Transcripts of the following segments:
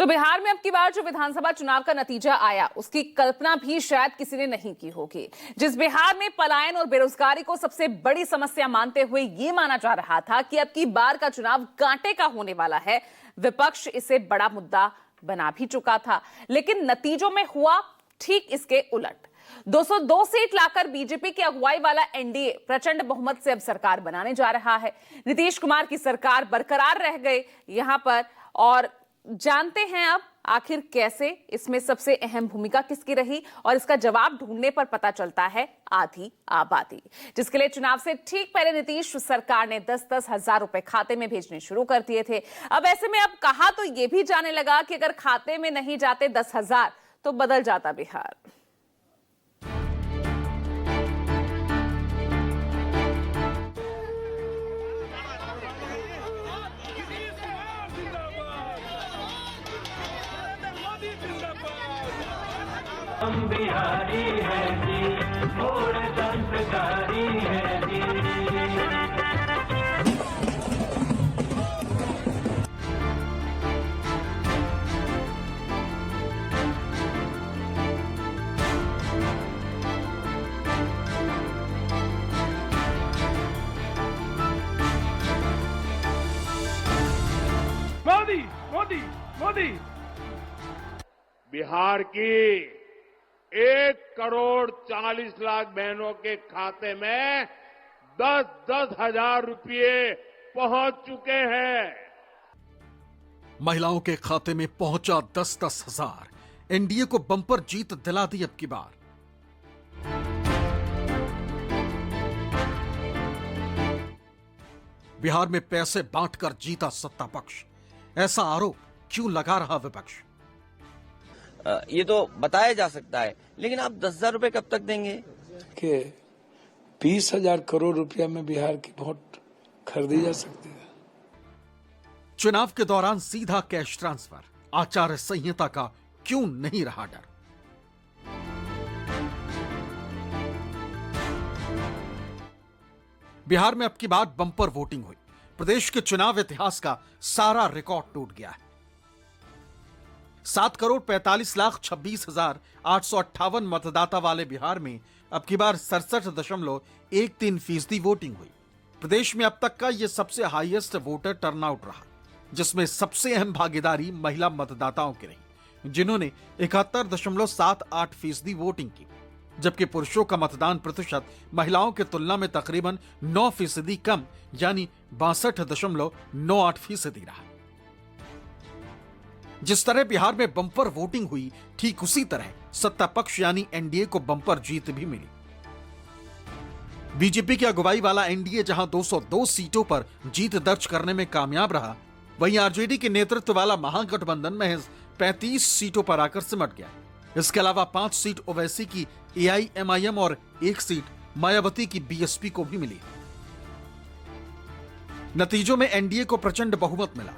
तो बिहार में अब की बार जो विधानसभा चुनाव का नतीजा आया, उसकी कल्पना भी शायद किसी ने नहीं की होगी। जिस बिहार में पलायन और बेरोजगारी को सबसे बड़ी समस्या मानते हुए ये माना जा रहा था कि अब की बार का चुनाव कांटे का होने वाला है, विपक्ष इसे बड़ा मुद्दा बना भी चुका था। लेकिन नतीजों में हुआ ठीक इसके उलट। 202 सीट लाकर बीजेपी की अगुवाई वाला एनडीए प्रचंड बहुमत से अब सरकार बनाने जा रहा है। नीतीश कुमार की सरकार बरकरार रह गई यहां पर, और जानते हैं अब आखिर कैसे, इसमें सबसे अहम भूमिका किसकी रही, और इसका जवाब ढूंढने पर पता चलता है आधी आबादी, जिसके लिए चुनाव से ठीक पहले नीतीश सरकार ने 10-10 हजार रुपए खाते में भेजने शुरू कर दिए थे। अब ऐसे में अब कहा तो यह भी जाने लगा कि अगर खाते में नहीं जाते 10,000 तो बदल जाता बिहार। हम बिहारी हैं जी, मोड़ संस्कारी हैं जी। मोदी मोदी मोदी। बिहार की 1,40,00,000 बहनों के खाते में 10-10 हजार रुपये पहुंच चुके हैं। महिलाओं के खाते में पहुंचा 10-10 हजार। एनडीए को बंपर जीत दिला दी अब की बार। बिहार में पैसे बांटकर जीता सत्ता पक्ष, ऐसा आरोप क्यों लगा रहा विपक्ष? ये तो बताया जा सकता है, लेकिन आप 10,000 रुपए कब तक देंगे? कि 20,000 करोड़ रुपया में बिहार की वोट खरीदी जा सकती है। चुनाव के दौरान सीधा कैश ट्रांसफर, आचार संहिता का क्यों नहीं रहा डर? बिहार में अब की बार बंपर वोटिंग हुई। प्रदेश के चुनाव इतिहास का सारा रिकॉर्ड टूट गया है। 7,45,26,858 मतदाता वाले बिहार में अब की बार 67.13% वोटिंग हुई। प्रदेश में अब तक का यह सबसे हाईएस्ट वोटर टर्नआउट रहा, जिसमें सबसे अहम भागीदारी महिला मतदाताओं की रही, जिन्होंने 71.78% वोटिंग की, जबकि पुरुषों का मतदान प्रतिशत महिलाओं की तुलना में तकरीबन 9% कम, यानी 62.98% रहा। जिस तरह बिहार में बंपर वोटिंग हुई, ठीक उसी तरह सत्ता पक्ष यानी एनडीए को बंपर जीत भी मिली। बीजेपी की अगुवाई वाला एनडीए जहां 202 सीटों पर जीत दर्ज करने में कामयाब रहा, वहीं आरजेडी के नेतृत्व वाला महागठबंधन महज 35 सीटों पर आकर सिमट गया। इसके अलावा 5 सीट ओवैसी की एआईएमआईएम और 1 सीट मायावती की बीएसपी को भी मिली। नतीजों में एनडीए को प्रचंड बहुमत मिला,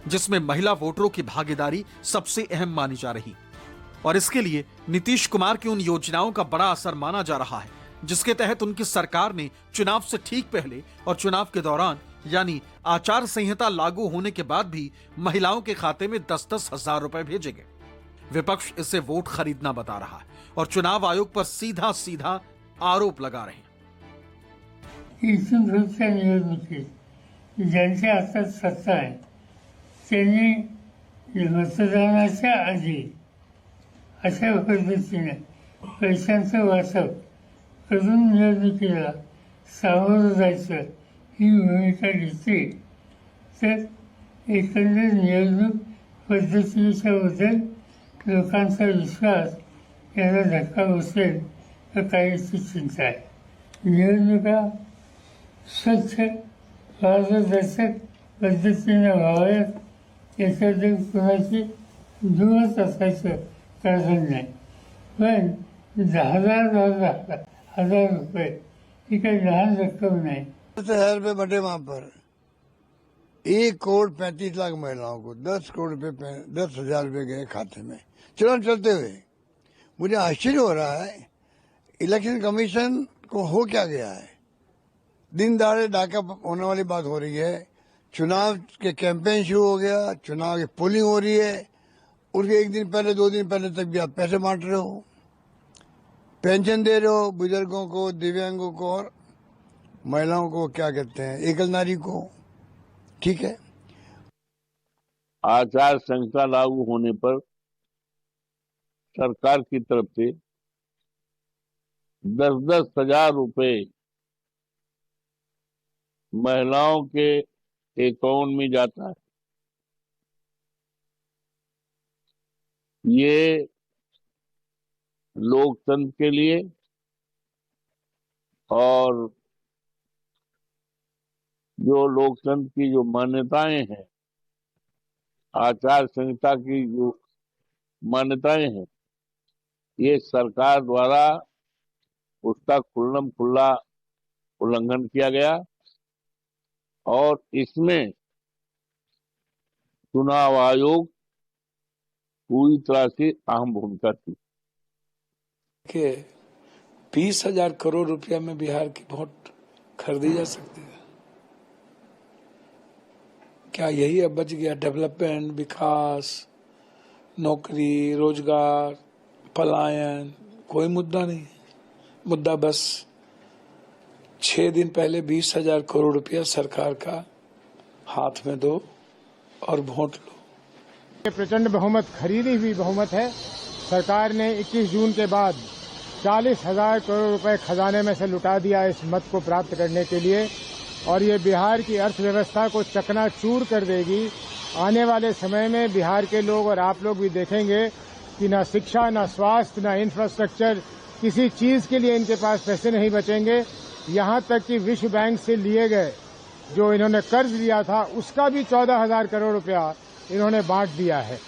जिसमें महिला वोटरों की भागीदारी सबसे अहम मानी जा रही, और इसके लिए नीतीश कुमार की उन योजनाओं का बड़ा असर माना जा रहा है, जिसके तहत उनकी सरकार ने चुनाव से ठीक पहले और चुनाव के दौरान, यानी आचार संहिता लागू होने के बाद भी महिलाओं के खाते में 10-10 हजार रुपए भेजे गए। विपक्ष इसे वोट खरीदना बता रहा है और चुनाव आयोग पर सीधा सीधा आरोप लगा रहे हैं। ज्यांच्या हातात सत्ता आहे त्यांनी मतदानाच्या आधी अशा पद्धतीने पैशांचं वाटप करून निवडणुकीला सामोरं जायचं ही भूमिका घेतली तर एकंदर निवडणूक पद्धतीच्या बद्दल लोकांचा विश्वास याला धक्का बसेल तर काहीची चिंता आहे। निवडणुका स्वच्छ पारदर्शक पद्धतीने व्हाव्यात याच्याबद्दल कुणाची दुमत असायचं कारण नाही, पण 10,000 रुपये ही काही लहान रक्कम नाही। 10,000 रुपये बटे वहां पर 1,35,00,000 महिलाओं को 10,000 रुपये गए खाते में चुनाव चलते हुए। मुझे आश्चर्य हो रहा है इलेक्शन कमीशन को हो क्या गया है। दिन दहाड़े डाका होने वाली बात हो रही है, चुनाव के कैंपेन शुरू हो गया, चुनाव की पोलिंग हो रही है उसके एक दिन पहले 2 दिन पहले तक भी आप पैसे बांट रहे हो, पेंशन दे रहे हो बुजुर्गों को, दिव्यांगों को और महिलाओं को, क्या कहते हैं, एकल नारी को। ठीक है, आचार संहिता लागू होने पर सरकार की तरफ से 10-10 हजार रुपए महिलाओं के अकाउंट में जाता है। ये लोकतंत्र के लिए और जो लोकतंत्र की जो मान्यताएं हैं, आचार संहिता की जो मान्यताएं हैं, ये सरकार द्वारा उसका खुल्लम खुल्ला उल्लंघन किया गया और इसमें चुनाव आयोग पूरी तरह से अहम भूमिका थी। के 20,000 करोड़ रुपया में बिहार की वोट खरीदी जा सकती है। क्या यही अब बच गया? डेवलपमेंट, विकास, नौकरी, रोजगार, पलायन, कोई मुद्दा नहीं। मुद्दा बस 6 दिन पहले 20,000 करोड़ रुपया सरकार का हाथ में दो और वोट लो। ये प्रचंड बहुमत खरीदी हुई बहुमत है। सरकार ने 21 जून के बाद 40,000 करोड़ रुपए खजाने में से लुटा दिया इस मत को प्राप्त करने के लिए, और ये बिहार की अर्थव्यवस्था को चकनाचूर कर देगी। आने वाले समय में बिहार के लोग और आप लोग भी देखेंगे कि ना शिक्षा, ना स्वास्थ्य, ना इंफ्रास्ट्रक्चर, किसी चीज के लिए इनके पास पैसे नहीं बचेंगे। यहाँ तक कि विश्व बैंक से लिए गए जो इन्होंने कर्ज लिया था उसका भी 14,000 करोड़ रुपया इन्होंने बांट दिया है।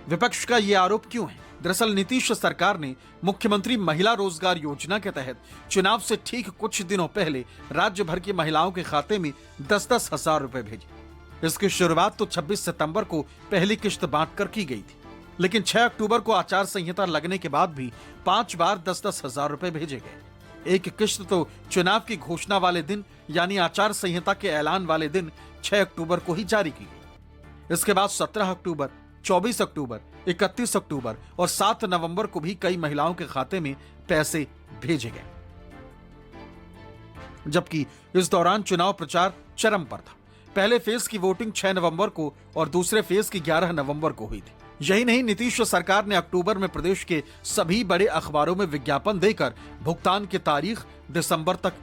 विपक्ष का ये आरोप क्यों है? दरअसल नीतीश सरकार ने मुख्यमंत्री महिला रोजगार योजना के तहत चुनाव से ठीक कुछ दिनों पहले राज्य भर की महिलाओं के खाते में 10-10 हजार रुपए भेजे। इसकी शुरुआत तो 26 सितंबर को पहली किश्त बांटकर की गई थी, लेकिन 6 अक्टूबर को आचार संहिता लगने के बाद भी 5 बार 10-10 हजार रुपए भेजे गए। एक किश्त तो चुनाव की घोषणा वाले दिन यानी आचार संहिता के ऐलान वाले दिन 6 अक्टूबर को ही जारी की गई। इसके बाद 17 अक्टूबर, 24 अक्टूबर, 31 अक्टूबर और 7 नवंबर को भी कई महिलाओं के खाते में पैसे भेजे गए, जबकि इस दौरान चुनाव प्रचार चरम पर था। पहले फेज की वोटिंग 6 नवंबर को और दूसरे फेज की 11 नवंबर को हुई थी। यही नहीं, नीतीश सरकार ने अक्टूबर में प्रदेश के सभी बड़े अखबारों में विज्ञापन देकर भुगतान की तारीख दिसंबर तक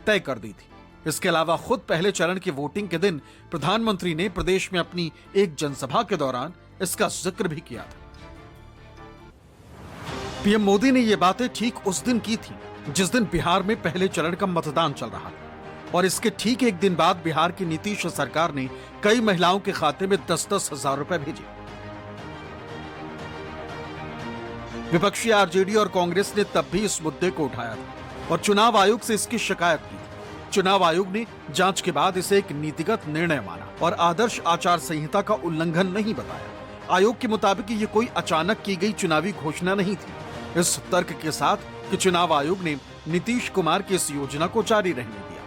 तय कर दी थी। इसके अलावा खुद पहले चरण की वोटिंग के दिन प्रधानमंत्री ने प्रदेश में अपनी एक जनसभा के दौरान इसका जिक्र भी किया था। पीएम मोदी ने ये बातें ठीक उस दिन की थी जिस दिन बिहार में पहले चरण का मतदान चल रहा था, और इसके ठीक एक दिन बाद बिहार की नीतीश सरकार ने कई महिलाओं के खाते में 10-10 हजार रुपए भेजे। विपक्षी आरजेडी और कांग्रेस ने तब भी इस मुद्दे को उठाया था और चुनाव आयोग से इसकी शिकायत की। चुनाव आयोग ने जांच के बाद इसे एक नीतिगत निर्णय माना और आदर्श आचार संहिता का उल्लंघन नहीं बताया। आयोग के मुताबिक ये कोई अचानक की गई चुनावी घोषणा नहीं थी, इस तर्क के साथ कि चुनाव आयोग ने नीतीश कुमार की इस योजना को जारी रहने दिया।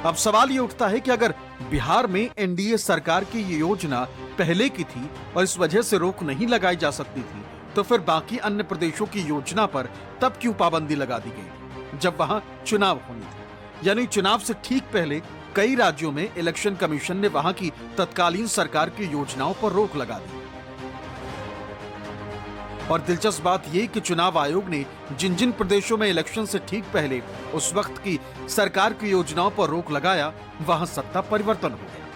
अब सवाल ये उठता है कि अगर बिहार में एनडीए सरकार की ये योजना पहले की थी और इस वजह से रोक नहीं लगाई जा सकती थी, तो फिर बाकी अन्य प्रदेशों की योजना पर तब क्यों पाबंदी लगा दी गई जब वहां चुनाव होनी थी? यानी चुनाव से ठीक पहले कई राज्यों में इलेक्शन कमीशन ने वहां की तत्कालीन सरकार की योजनाओं पर रोक लगा दी। और दिलचस्प बात यह कि चुनाव आयोग ने जिन जिन प्रदेशों में इलेक्शन से ठीक पहले उस वक्त की सरकार की योजनाओं पर रोक लगाया, वहां सत्ता परिवर्तन हो गया।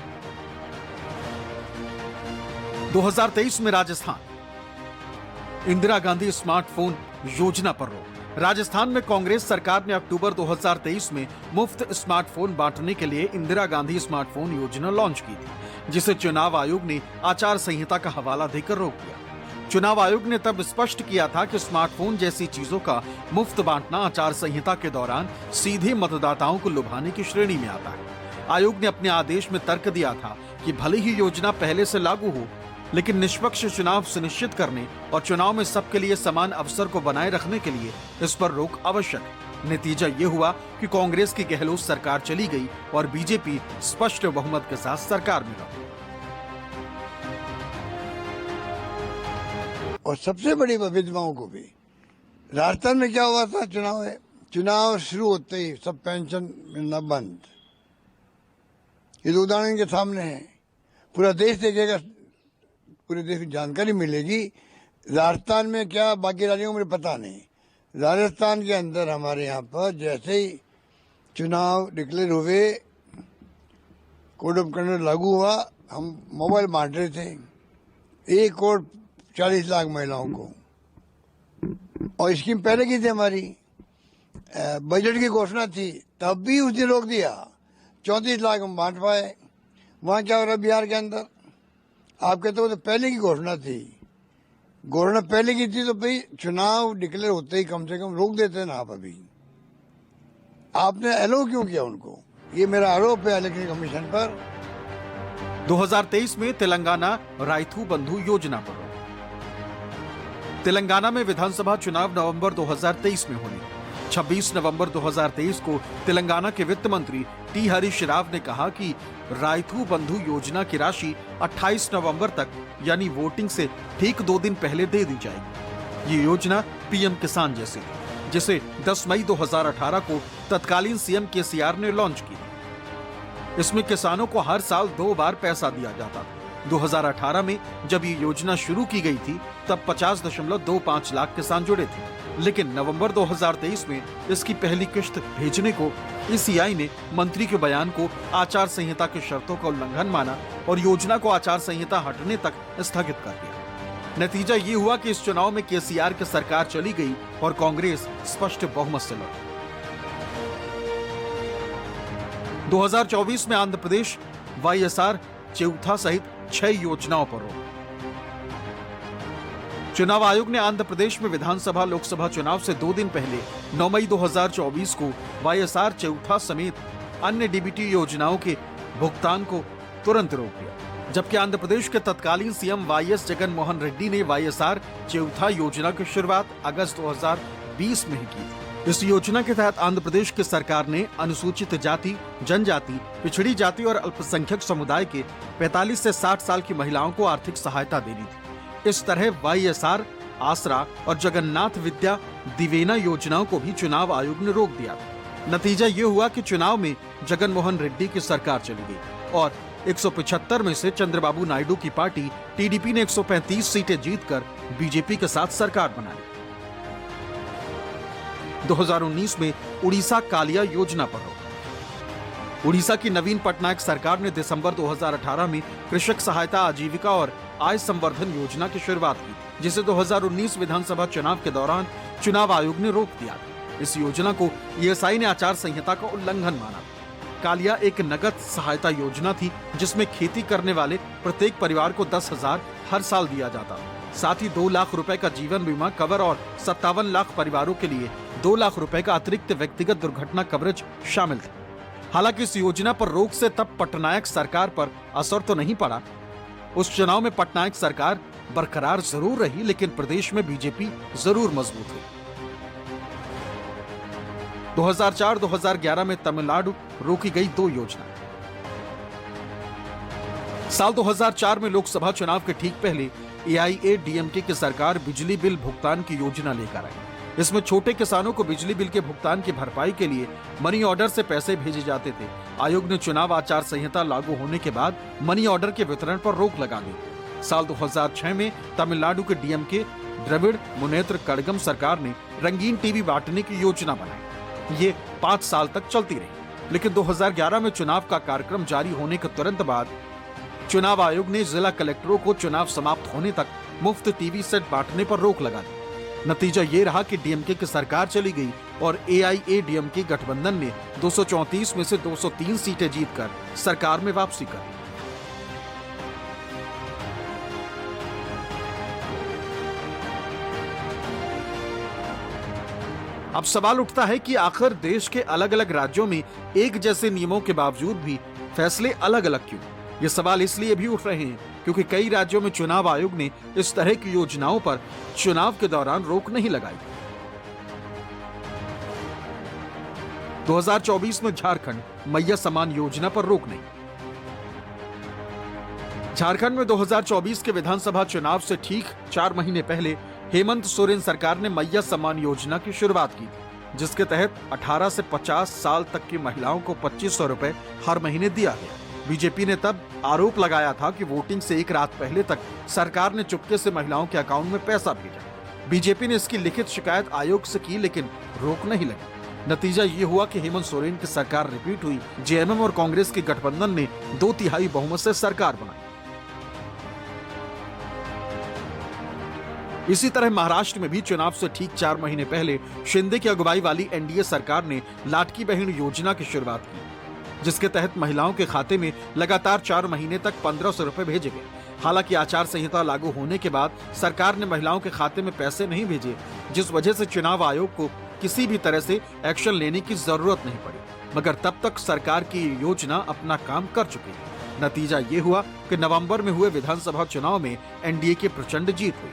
2023 में राजस्थान, इंदिरा गांधी स्मार्टफोन योजना पर रोक। राजस्थान में कांग्रेस सरकार ने अक्टूबर 2023 में मुफ्त स्मार्टफोन बांटने के लिए इंदिरा गांधी स्मार्टफोन योजना लॉन्च की थी, जिसे चुनाव आयोग ने आचार संहिता का हवाला देकर रोक दिया। चुनाव आयोग ने तब स्पष्ट किया था कि स्मार्टफोन जैसी चीजों का मुफ्त बांटना आचार संहिता के दौरान सीधे मतदाताओं को लुभाने की श्रेणी में आता है। आयोग ने अपने आदेश में तर्क दिया था कि भले ही योजना पहले से लागू हो, लेकिन निष्पक्ष चुनाव सुनिश्चित करने और चुनाव में सबके लिए समान अवसर को बनाए रखने के लिए इस पर रोक आवश्यक है। नतीजा ये हुआ कि कांग्रेस की गहलोत सरकार चली गई और बीजेपी स्पष्ट बहुमत के साथ सरकार में रही। और सबसे बड़ी विधवाओं को भी, राजस्थान में क्या हुआ था, चुनाव शुरू होते ही सब पेंशन मिलना बंद। ये तो उदाहरण के सामने है, पूरा देश देखेगा, पूरे देश की जानकारी मिलेगी। राजस्थान में क्या, बाकी राज्यों में मुझे पता नहीं, राजस्थान के अंदर हमारे यहाँ पर जैसे ही चुनाव डिक्लेयर हुए, कोड ऑफ कंडक्ट लागू हुआ, हम मोबाइल बांट रहे थे 1,40,00,000 महिलाओं को। और स्कीम पहले की थी हमारी, बजट की घोषणा थी, तब भी उसने रोक दिया। 34 लाख हम बांट पाए। वहाँ क्या हो रहा है बिहार के अंदर, आप कहते हो तो पहले की घोषणा थी, घोषणा पहले की थी तो भाई चुनाव डिक्लेयर होते ही कम से कम रोक देते ना आप। अभी आपने अलो क्यों किया उनको, ये मेरा आरोप है इलेक्शन कमीशन पर। 2023 में तेलंगाना राइथू बंधु योजना पर रोक। तेलंगाना में विधानसभा चुनाव नवंबर 2023 में होने। 26 नवंबर 2023 को तेलंगाना के वित्त मंत्री टी हरीश राव ने कहा कि राइथू बंधु योजना की राशि 28 नवंबर तक यानी वोटिंग से ठीक 2 दिन पहले दे दी जाएगी। ये योजना पीएम किसान जैसी थी, जिसे 10 मई 2018 को तत्कालीन सीएम केसीआर ने लॉन्च की। इसमें किसानों को हर साल 2 बार पैसा दिया जाता था। 2018 में जब ये योजना शुरू की गई थी तब 50.25 लाख किसान जुड़े थे, लेकिन नवंबर 2023 में इसकी पहली किश्त भेजने को ईसीआई ने मंत्री के बयान को आचार संहिता की शर्तों का उल्लंघन माना और योजना को आचार संहिता हटने तक स्थगित कर दिया। नतीजा ये हुआ कि इस चुनाव में केसीआर की सरकार चली गई और कांग्रेस स्पष्ट बहुमत से लड़ी। 2024 में आंध्र प्रदेश वाईएसआर चौथा सहित 6 योजनाओं पर रोक। चुनाव आयोग ने आंध्र प्रदेश में विधानसभा लोकसभा चुनाव से 2 दिन पहले 9 मई 2024 को वाईएसआर चौथा समेत अन्य डीबीटी योजनाओं के भुगतान को तुरंत रोक दिया, जबकि आंध्र प्रदेश के तत्कालीन सीएम वाईएस जगन मोहन रेड्डी ने वाईएसआर चौथा योजना की शुरुआत अगस्त 2020 में ही की थी। इस योजना के तहत आंध्र प्रदेश की सरकार ने अनुसूचित जाति, जनजाति, पिछड़ी जाति और अल्पसंख्यक समुदाय के 45 से 60 साल की महिलाओं को आर्थिक सहायता देनी थी। इस तरह वाईएसआर, आसरा और जगन्नाथ विद्या दिवेना योजनाओं को भी चुनाव आयोग ने रोक दिया। नतीजा ये हुआ कि चुनाव में जगन मोहन रेड्डी की सरकार चली गई और 175 में से चंद्रबाबू नायडू की पार्टी टीडीपी ने 135 सीटें जीतकर बीजेपी के साथ सरकार बनाई। 2019 में उड़ीसा कालिया योजना पर रोक। उड़ीसा की नवीन पटनायक सरकार ने दिसंबर 2018 में कृषक सहायता, आजीविका और आय संवर्धन योजना की शुरुआत की, जिसे 2019 विधानसभा चुनाव के दौरान चुनाव आयोग ने रोक दिया। इस योजना को ईएसआई ने आचार संहिता का उल्लंघन माना। कालिया एक नगद सहायता योजना थी, जिसमें खेती करने वाले प्रत्येक परिवार को 10,000 हर साल दिया जाता। साथ ही 2 लाख रुपए का जीवन बीमा कवर और 57 लाख परिवारों के लिए 2 लाख रुपए का अतिरिक्त व्यक्तिगत दुर्घटना कवरेज शामिल था। हालांकि इस योजना पर रोक से तब पटनायक सरकार पर असर तो नहीं पड़ा। उस चुनाव में पटनायक सरकार बरकरार जरूर रही, लेकिन प्रदेश में बीजेपी जरूर मजबूत हुई। 2004-2011 में तमिलनाडु रोकी गई 2 योजना। साल 2004 में लोकसभा चुनाव के ठीक पहले एआईएडीएमके की सरकार बिजली बिल भुगतान की योजना लेकर आई। इसमें छोटे किसानों को बिजली बिल के भुगतान की भरपाई के लिए मनी ऑर्डर से पैसे भेजे जाते थे। आयोग ने चुनाव आचार संहिता लागू होने के बाद मनी ऑर्डर के वितरण पर रोक लगा दी। साल 2006 में तमिलनाडु के डीएमके द्रविड़ मुनेत्र कड़गम सरकार ने रंगीन टीवी बांटने की योजना बनाई। ये 5 साल तक चलती रही, लेकिन 2011 में चुनाव का कार्यक्रम जारी होने के तुरंत बाद चुनाव आयोग ने जिला कलेक्टरों को चुनाव समाप्त होने तक मुफ्त टीवी सेट बांटने पर रोक लगा दी। नतीजा ये रहा कि डीएमके की सरकार चली गई और एआईएडीएमके गठबंधन ने 234 में से 203 सीटें जीतकर सरकार में वापसी कर। अब सवाल उठता है कि आखिर देश के अलग अलग राज्यों में एक जैसे नियमों के बावजूद भी फैसले अलग अलग क्यों? ये सवाल इसलिए भी उठ रहे हैं क्योंकि कई राज्यों में चुनाव आयोग ने इस तरह की योजनाओं पर चुनाव के दौरान रोक नहीं लगाई। 2024 में झारखंड मैया सम्मान योजना पर रोक नहीं। झारखंड में 2024 के विधानसभा चुनाव से ठीक 4 महीने पहले हेमंत सोरेन सरकार ने मैया सम्मान योजना की शुरुआत की, जिसके तहत 18 से 50 साल तक की महिलाओं को 2500 रुपए हर महीने दिया गया। बीजेपी ने तब आरोप लगाया था कि वोटिंग से एक रात पहले तक सरकार ने चुपके से महिलाओं के अकाउंट में पैसा भेजा। बीजेपी ने इसकी लिखित शिकायत आयोग से की, लेकिन रोक नहीं लगी। नतीजा ये हुआ कि हेमंत सोरेन की सरकार रिपीट हुई। जेएमएम और कांग्रेस के गठबंधन ने 2/3 बहुमत से सरकार बनाई। इसी तरह महाराष्ट्र में भी चुनाव से ठीक 4 महीने पहले शिंदे की अगुवाई वाली एनडीए सरकार ने लाडकी बहन योजना की शुरुआत की, जिसके तहत महिलाओं के खाते में लगातार 4 महीने तक 1500 रुपए भेजे गए। हालांकि आचार संहिता लागू होने के बाद सरकार ने महिलाओं के खाते में पैसे नहीं भेजे, जिस वजह से चुनाव आयोग को किसी भी तरह से एक्शन लेने की जरूरत नहीं पड़ी। मगर तब तक सरकार की योजना अपना काम कर चुकी है। नतीजा ये हुआ कि नवंबर में हुए विधानसभा चुनाव में एनडीए की प्रचंड जीत हुई।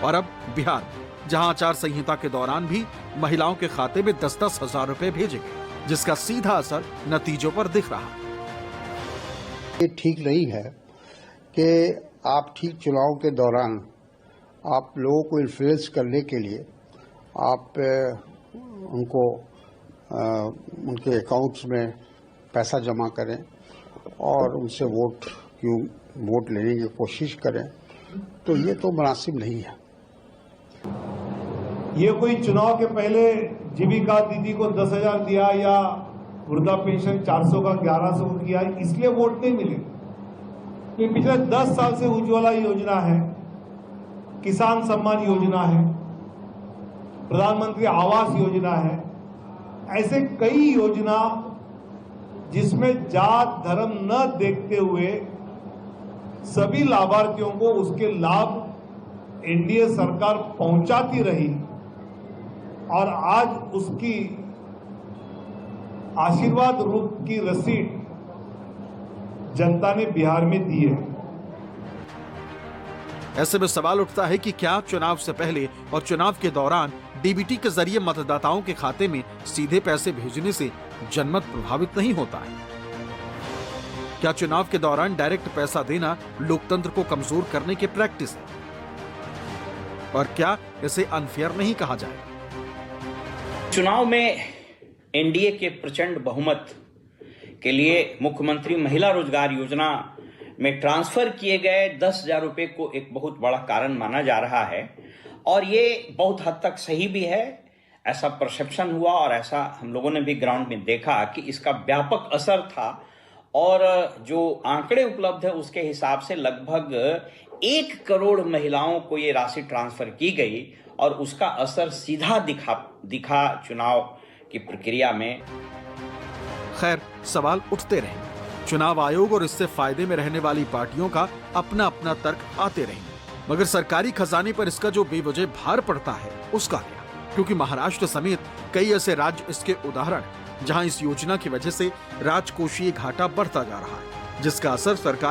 और अब बिहार, जहां आचार संहिता के दौरान भी महिलाओं के खाते में 10-10 हजार रुपए भेजे गए, जिसका सीधा असर नतीजों पर दिख रहा। ये ठीक नहीं है कि आप ठीक चुनाव के दौरान आप लोगों को इन्फ्लुएंस करने के लिए आप उनको उनके अकाउंट्स में पैसा जमा करें और उनसे वोट लेने की कोशिश करें, तो ये तो मुनासिब नहीं है। ये कोई चुनाव के पहले जीविका दीदी को 10,000 दिया या वृद्धा पेंशन 400 का 1100 किया, इसलिए वोट नहीं मिले। ये पिछले 10 साल से उज्ज्वला योजना है, किसान सम्मान योजना है, प्रधानमंत्री आवास योजना है, ऐसे कई योजना जिसमें जात धर्म न देखते हुए सभी लाभार्थियों को उसके लाभ एनडीए सरकार पहुंचाती रही और आज उसकी आशीर्वाद रूप की रसीद जनता ने बिहार में दी है। ऐसे में सवाल उठता है कि क्या चुनाव से पहले और चुनाव के दौरान डीबीटी के जरिए मतदाताओं के खाते में सीधे पैसे भेजने से जनमत प्रभावित नहीं होता है? क्या चुनाव के दौरान डायरेक्ट पैसा देना लोकतंत्र को कमजोर करने की प्रैक्टिस है? और क्या इसे अनफेयर नहीं कहा जाएगा? चुनाव में एनडीए के प्रचंड बहुमत के लिए मुख्यमंत्री महिला रोजगार योजना में ट्रांसफर किए गए 10,000 रुपए को एक बहुत बड़ा कारण माना जा रहा है और ये बहुत हद तक सही भी है। ऐसा परसेप्शन हुआ और ऐसा हम लोगों ने भी ग्राउंड में देखा कि इसका व्यापक असर था और जो आंकड़े उपलब्ध है उसके हिसाब से लगभग 1 करोड़ महिलाओं को ये राशि ट्रांसफर की गई और उसका असर सीधा दिखा चुनाव की प्रक्रिया में। खैर, सवाल उठते रहे। चुनाव आयोग और इससे फायदे में रहने वाली पार्टियों का अपना अपना तर्क आते रहेंगे, मगर सरकारी खजाने पर इसका जो बेवजह भार पड़ता है उसका क्या? क्योंकि महाराष्ट्र समेत कई ऐसे राज्य इसके उदाहरण, जहां इस योजना की वजह से राजकोषीय घाटा बढ़ता जा रहा है, जिसका असर सरकार